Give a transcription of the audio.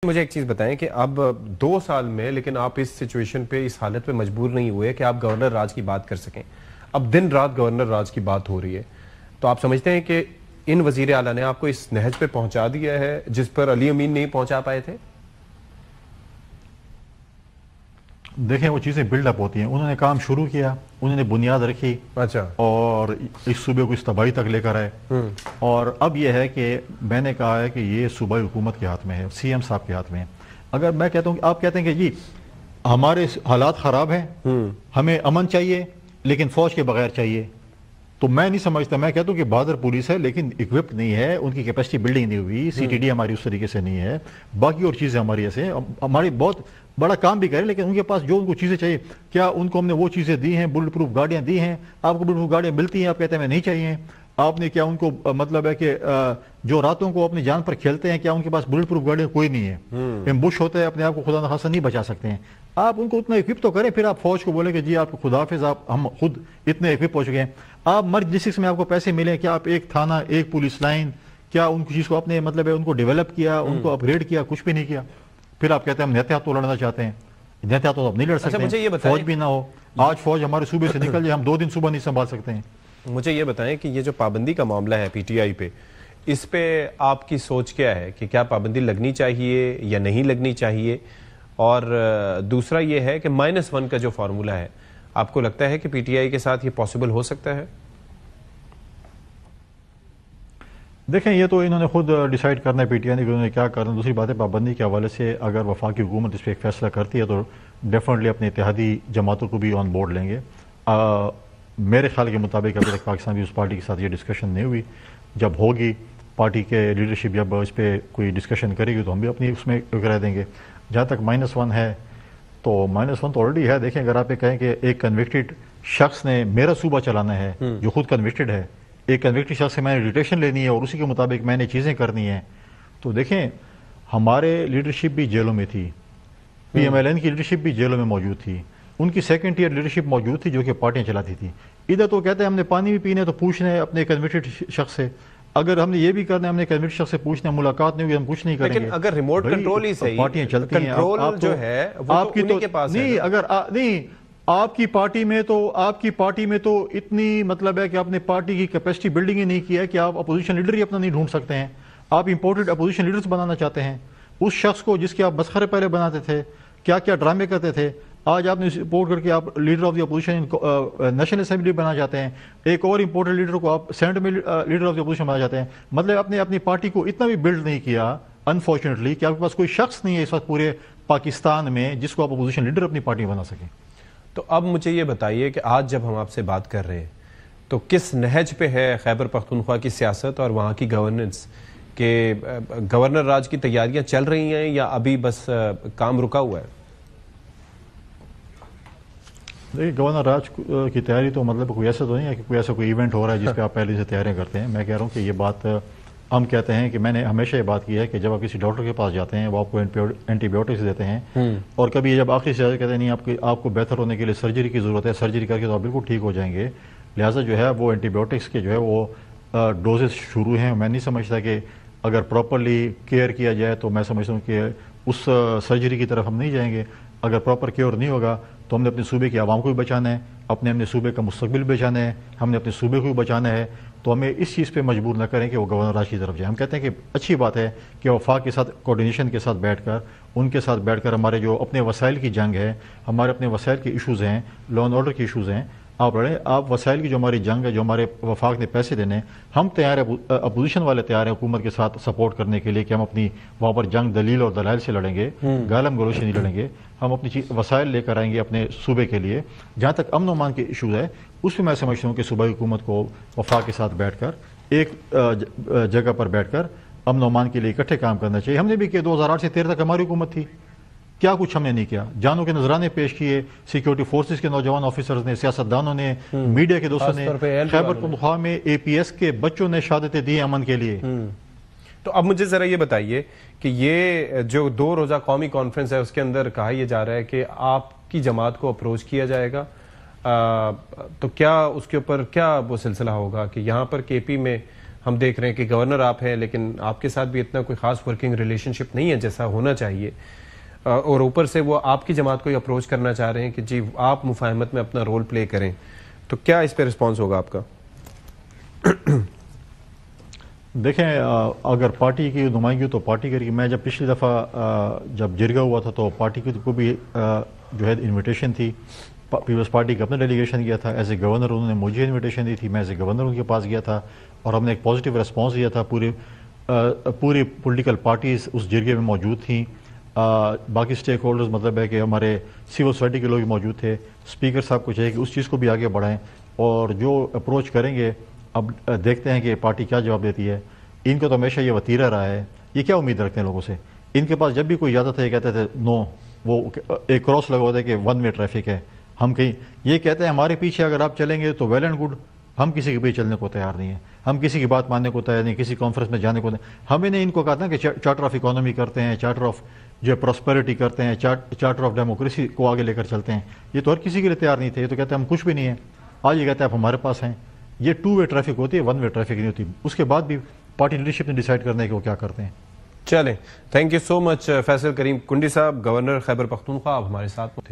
मुझे एक चीज बताएं कि अब 2 साल में लेकिन आप इस सिचुएशन पे, इस हालत पे मजबूर नहीं हुए कि आप गवर्नर राज की बात कर सकें। अब दिन रात गवर्नर राज की बात हो रही है, तो आप समझते हैं कि इन वजीर आला ने आपको इस नहज पे पहुंचा दिया है जिस पर अली अमीन नहीं पहुंचा पाए थे? देखें, वो चीज़ें बिल्डअप होती हैं। उन्होंने काम शुरू किया, उन्होंने बुनियाद रखी, अच्छा, और इस सूबे को इस तबाही तक लेकर आए। और अब यह है कि मैंने कहा है कि ये सूबाई हुकूमत के हाथ में है, सीएम साहब के हाथ में है। अगर मैं कहता हूँ, आप कहते हैं कि जी हमारे हालात ख़राब हैं, हमें अमन चाहिए लेकिन फौज के बगैर चाहिए, तो मैं नहीं समझता। मैं कहता हूँ कि बहादुर पुलिस है लेकिन इक्विप्ड नहीं है, उनकी कैपेसिटी बिल्डिंग नहीं हुई, सीटीडी हमारी उस तरीके से नहीं है, बाकी और चीज़ें हमारी ऐसे हमारी बहुत बड़ा काम भी करें, लेकिन उनके पास जो उनको चीज़ें चाहिए, क्या उनको हमने वो चीज़ें दी हैं? बुलेट प्रूफ गाड़ियाँ दी हैं? आपको बुलेट प्रूफ गाड़ियाँ मिलती हैं, आप कहते हैं मैं नहीं चाहिए। आपने क्या उनको मतलब है कि जो रातों को अपनी जान पर खेलते हैं, क्या उनके पास बुलेट प्रूफ गाड़ियाँ कोई नहीं है? एम्बुश होता है, अपने आप को खुदा न खासा नहीं बचा सकते हैं। आप उनको उतना इक्विप तो करें, फिर आप फौज को बोले कि जी आप खुदाफिज, आप हम खुद इतने इक्विप हो चुके हैं। आप मर्ज डिस्ट्रिक्ट में आपको पैसे मिले, क्या आप एक थाना, एक पुलिस लाइन, क्या उनको चीज़ को आपने मतलब है उनको डेवलप किया, उनको अपग्रेड किया? कुछ भी नहीं किया। फिर आप कहते हैं हम नेता तो लड़ना चाहते हैं, नेता तो आप नहीं लड़ सकते। मुझे ये फौज भी ना हो, आज फौज हमारे सूबे से निकल जाए, हम 2 दिन सुबह नहीं संभाल सकते हैं। मुझे ये बताएं कि ये जो पाबंदी का मामला है पीटीआई पे, इस पे आपकी सोच क्या है कि क्या पाबंदी लगनी चाहिए या नहीं लगनी चाहिए? और दूसरा ये है कि -1 का जो फॉर्मूला है, आपको लगता है कि पीटीआई के साथ ये पॉसिबल हो सकता है? देखें, ये तो इन्होंने खुद डिसाइड करना है पीटीआई ने कि उन्होंने क्या करना। दूसरी बात है, पाबंदी के हवाले से अगर वफाकी हुकूमत इस पर एक फैसला करती है तो डेफिनेटली अपने इत्तेहादी जमातों को भी ऑन बोर्ड लेंगे। मेरे ख्याल के मुताबिक अभी तक पाकिस्तान पीपल्स पार्टी के साथ ये डिस्कशन नहीं हुई। जब होगी, पार्टी के लीडरशिप जब इस पर कोई डिस्कशन करेगी तो हम भी अपनी उसमें करा देंगे। जहाँ तक -1 है, तो -1 तो ऑलरेडी है। देखें, अगर आप ये कहें कि एक कन्विक्टेड शख्स ने मेरा सूबा चलाना है, जो खुद कन्विक्टेड है, एक कन्विक्टेड शख्स से मैंने डिटेक्शन लेनी है और उसी के मुताबिक मैंने चीज़ें करनी है, तो देखें हमारे लीडरशिप भी जेलों में थी, पीएमएलएन की लीडरशिप भी जेलों में मौजूद थी, उनकी सेकंड टियर लीडरशिप मौजूद थी जो कि पार्टियां चलाती थी। इधर तो कहते हैं हमने पानी भी पीने तो पूछना है अपने कन्विक्टेड शख्स से, अगर हमने ये भी करना है हमने कन्विक्टेड शख्स से पूछना, मुलाकात नहीं हुई हम कुछ नहीं करेंगे। लेकिन अगर रिमोट कंट्रोल ही सही, पार्टियां चलती हैं, कंट्रोल जो है वो आपकी तो उनके पास नहीं, है। अगर नहीं, आपकी पार्टी में तो इतनी मतलब है कि आपने पार्टी की कैपेसिटी बिल्डिंग ही नहीं किया है कि आप अपोजिशन लीडर ही अपना नहीं ढूंढ सकते हैं। आप इंपोर्टेड अपोजिशन लीडर्स बनाना चाहते हैं। उस शख्स को जिसके आप मसखरे पहले बनाते थे, क्या क्या ड्रामे करते थे, आज आपने सपोर्ट करके आप leader of the opposition national assembly बनाना चाहते हैं। एक और इंपोर्टेड लीडर को आप सेनेट में लीडर ऑफ द अपोजिशन बनाना चाहते हैं। मतलब आपने अपनी पार्टी को इतना भी बिल्ड नहीं किया अनफॉर्चुनेटली कि आपके पास कोई शख्स नहीं है इस वक्त पूरे पाकिस्तान में जिसको आप अपोजिशन लीडर अपनी पार्टी बना सकें। तो अब मुझे ये बताइए कि आज जब हम आपसे बात कर रहे हैं तो किस नहज पे है खैबर पख्तूनख्वा की सियासत और वहाँ की गवर्नेंस के? गवर्नर राज की तैयारियां चल रही हैं या अभी बस काम रुका हुआ है? देखिए, गवर्नर राज की तैयारी तो मतलब कोई ऐसा तो नहीं है कि कोई ऐसा कोई इवेंट हो रहा है जिस पे आप पहले से तैयारियां करते हैं। मैं कह रहा हूँ कि ये बात हम कहते हैं कि मैंने हमेशा ये बात की है कि जब आप किसी डॉक्टर के पास जाते हैं वो आपको एंटीबायोटिक्स देते हैं, और कभी जब आखिरी से कहते हैं नहीं आपको बेहतर होने के लिए सर्जरी की ज़रूरत है, सर्जरी करके तो आप बिल्कुल ठीक हो जाएंगे, लिहाजा जो है वो एंटीबायोटिक्स के जो है वो डोजेज शुरू हैं। मैं नहीं समझता कि अगर प्रॉपरली केयर किया जाए तो मैं समझता हूँ कि उस सर्जरी की तरफ हम नहीं जाएंगे। अगर प्रॉपर केयर नहीं होगा तो हमने अपने सूबे की आवाम को भी बचाना है, अपने सूबे का मुस्तकबिल भी बचाना है, हमने अपने सूबे को भी बचाना है, तो हमें इस चीज़ पे मजबूर न करें कि वो गवर्नर राज की तरफ जाए। हम कहते हैं कि अच्छी बात है कि वफाक के साथ कोऑर्डिनेशन के साथ बैठकर, उनके साथ बैठकर हमारे जो अपने वसाइल की जंग है, हमारे अपने वसाइल के इशूज़ हैं, लॉ एंड ऑर्डर के इशूज़ हैं, आप लड़ें। आप वसाइल की जो हमारी जंग है, जो हमारे वफाक ने पैसे देने, हम तैयार है, अपोजिशन वाले तैयार हैं हुकूमत के साथ सपोर्ट करने के लिए कि हम अपनी वहाँ पर जंग दलील और दलाइल से लड़ेंगे, गालम गलोच से नहीं लड़ेंगे। हम अपनी वसाइल लेकर आएंगे अपने सूबे के लिए। जहाँ तक अमन अमान के इशूज़ है उसमें मैं समझता हूँ कि सूबाई हुकूमत को वफाक के साथ बैठकर एक जगह पर बैठकर अमन अमान के लिए इकट्ठे काम करना चाहिए। हमने भी किया, 2008 से 2013 तक हमारी हुकूमत थी, क्या कुछ हमने नहीं किया। जानों के नजराने पेश किए सिक्योरिटी फोर्सेस के नौजवान ऑफिसर्स ने, सियासतदानों ने, मीडिया के दोस्तों ने, खैबर पख्तूनख्वा में एपीएस के बच्चों ने शहादतें दी अमन के लिए। तो अब मुझे जरा ये बताइए कि ये जो 2 रोजा कौमी कॉन्फ्रेंस है उसके अंदर कहा यह जा रहा है कि आपकी जमात को अप्रोच किया जाएगा, तो क्या उसके ऊपर क्या वो सिलसिला होगा कि यहाँ पर केपी में हम देख रहे हैं कि गवर्नर आप हैं, लेकिन आपके साथ भी इतना कोई खास वर्किंग रिलेशनशिप नहीं है जैसा होना चाहिए, और ऊपर से वो आपकी जमात को ही अप्रोच करना चाह रहे हैं कि जी आप मुफाहमत में अपना रोल प्ले करें, तो क्या इस पर रिस्पॉन्स होगा आपका? देखें, अगर पार्टी की नुमाइंदगी तो पार्टी करेगी। मैं जब पिछली दफ़ा जब जिरगा हुआ था तो पार्टी को भी जो है इनविटेशन थी, पीपल्स पार्टी का अपना डेलीगेशन किया था। एज ए गवर्नर उन्होंने मुझे इनविटेशन दी थी, मैं एज ए गवर्नर उनके पास गया था और हमने एक पॉजिटिव रिस्पॉन्स दिया था। पूरी पॉलिटिकल पार्टीज उस जिरगे में मौजूद थी, बाकी स्टेक होल्डर्स, मतलब है कि हमारे सिविल सोसाइटी के लोग भी मौजूद थे। स्पीकर साहब को चाहिए कि उस चीज़ को भी आगे बढ़ाएं और जो अप्रोच करेंगे अब देखते हैं कि पार्टी क्या जवाब देती है। इनको तो हमेशा ये वतीरा रहा है, ये क्या उम्मीद रखते हैं लोगों से? इनके पास जब भी कोई जाता था ये कहते थे नो, वो एक क्रॉस लगा होता है कि 1 वे ट्रैफिक है। हम कहीं ये कहते हैं हमारे पीछे अगर आप चलेंगे तो वेल एंड गुड, हम किसी के पीछे चलने को तैयार नहीं है, हम किसी की बात मानने को तैयार नहीं, किसी कॉन्फ्रेंस में जाने को नहीं। हमने इनको कहा था कि चार्टर ऑफ इकोनॉमी करते हैं, चार्टर ऑफ जो प्रॉस्पेरिटी करते हैं, चार्टर ऑफ डेमोक्रेसी को आगे लेकर चलते हैं। ये तो हर किसी के लिए तैयार नहीं थे, ये तो कहते हैं हम कुछ भी नहीं है। आज ये कहते हैं आप हमारे पास हैं। ये 2 वे ट्रैफिक होती है, 1 वे ट्रैफिक नहीं होती। उसके बाद भी पार्टी लीडरशिप ने डिसाइड करना है कि वो क्या करते हैं। चलें, thank you so much Faisal Karim Kundi साहब, गवर्नर खैबर पख्तूनख्वा, आप हमारे साथ थे।